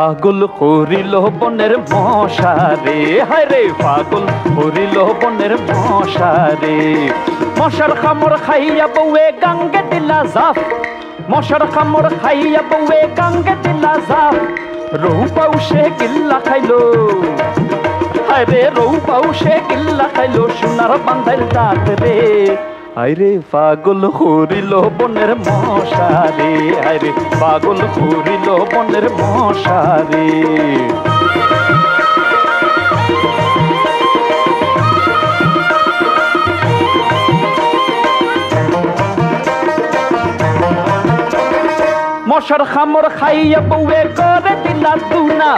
পাগল করিল বনের মশারে, হায় রে পাগল করিল বনের মশারে। মশার কামড় খাইয়া বউয়ে গাঙ্গে দিলা জাফ, মশার কামড় খাইয়া বউয়ে গাঙ্গে দিলা জাফ। রৌপাও সে গিল্লা খাইলো, হায় রে রৌপাও সে গিল্লা খাইলো সোনার বান্ধাইল দাঁত রে। হায় রে পাগল করিল বনের মশারে, হায় রে পাগল করিল বনের মশারে। মশার কামড় খাইয়া বউয়ে করে দিলা দুনা,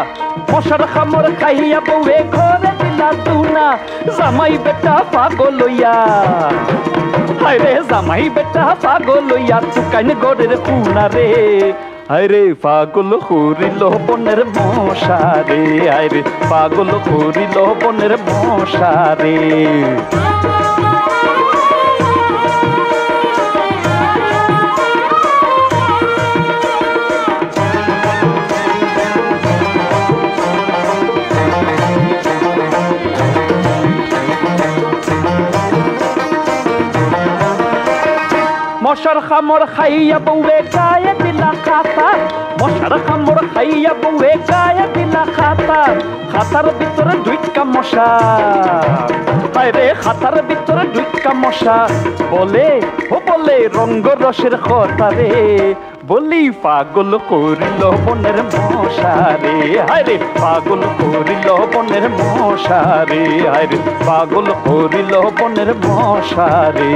মশার কামড় খাইয়া বউয়ে করে দিলা দুনা। জামাই বেটা পাগল হইয়া, হায় রে জামাই বেটা পাগল হইয়া চুকাইন গড়ের কুনা রে। হায় রে পাগল করিল বনের মশারে, হায় রে পাগল করিল বনের মশারে। মশার কামড় খাইয়া বউয়ে গায়ে দিলা খাতা, মশার কামড় খাইয়া বউয়ে গায়ে দিলা খাতা। খাতার ভিতরে দুইটা মশা, হায় রে খাতার ভিতরে দুইটা মশা। বলে ও বলে রঙ্গ রসের কথা রে, বলি পাগল করিল বনের মশারে, হায় রে পাগল করিল বনের মশারে, হায় রে পাগল করিল বনের মশারে।